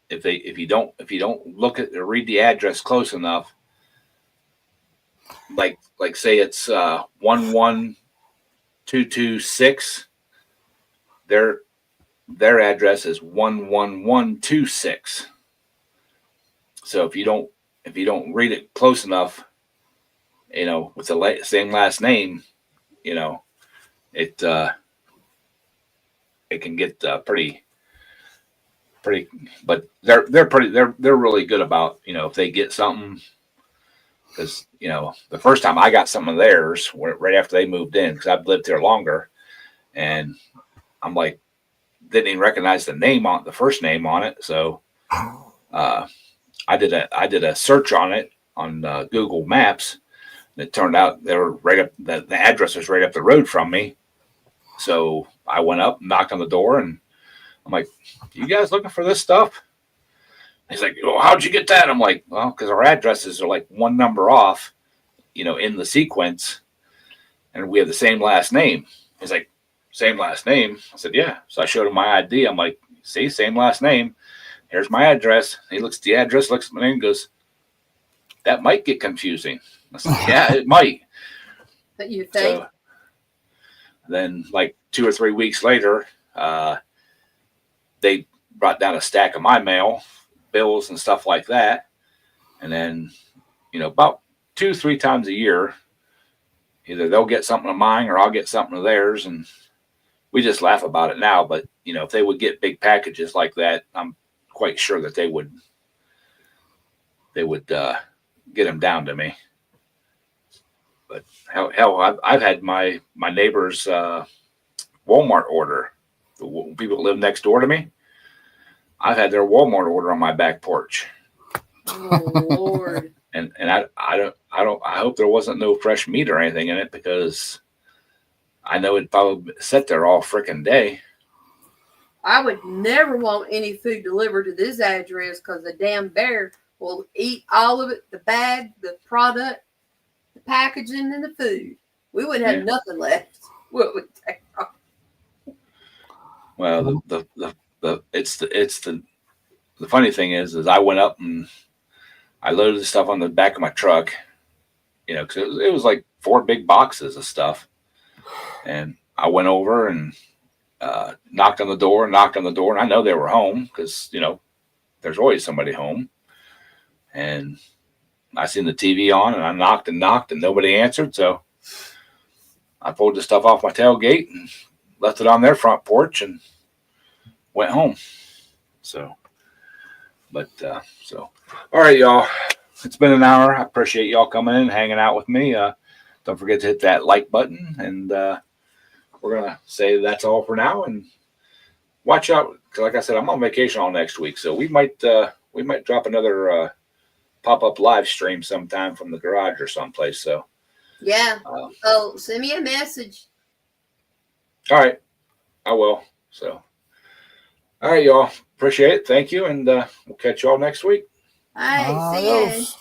if you don't look at or read the address close enough, like say it's 11226, their address is 11126. So if you don't read it close enough, with the same last name, it can get pretty, but they're really good about, if they get something, because, the first time I got some of theirs right after they moved in, because I've lived here longer, and I'm didn't even recognize the first name on it. So, I did a search on it on Google Maps. And it turned out they were right up, the address was right up the road from me. So I went up, knocked on the door, and I'm like, you guys looking for this stuff? He's like, well, how'd you get that? I'm like, well, because our addresses are one number off, in the sequence, and we have the same last name. He's like, same last name? I said, yeah. So I showed him my ID. I'm like, see, same last name. here's my address. He looks at the address, looks at my name, and goes, that might get confusing. I said, yeah, it might. But you think? So then, like 2 or 3 weeks later, they brought down a stack of my mail, bills and stuff like that. And then, about 2-3 times a year, either they'll get something of mine or I'll get something of theirs. And we just laugh about it now. But, if they would get big packages like that, I'm quite sure that they would get them down to me. But hell, I've had my neighbor's Walmart order. The people that live next door to me, I've had their Walmart order on my back porch. Oh Lord! And I hope there wasn't no fresh meat or anything in it, because I know it probably sat there all frickin' day. I would never want any food delivered to this address because the damn bear will eat all of it, the bag, the product, the packaging, and the food. We wouldn't have nothing left. What would take off? Well, the funny thing is I went up and I loaded the stuff on the back of my truck, because it was like 4 big boxes of stuff. And I went over and knocked on the door, and I know they were home because, there's always somebody home. And I seen the TV on, and I knocked and nobody answered. So I pulled the stuff off my tailgate and left it on their front porch and went home. So, all right, y'all. It's been an hour. I appreciate y'all coming in and hanging out with me. Don't forget to hit that like button, and we're gonna say that's all for now. And watch out, because like I said, I'm on vacation all next week, so we might drop another pop-up live stream sometime from the garage or someplace. So Yeah. Send me a message. all right, I will. So all right, y'all. Appreciate it. Thank you, and we'll catch y'all next week. All right. See ya. Adios.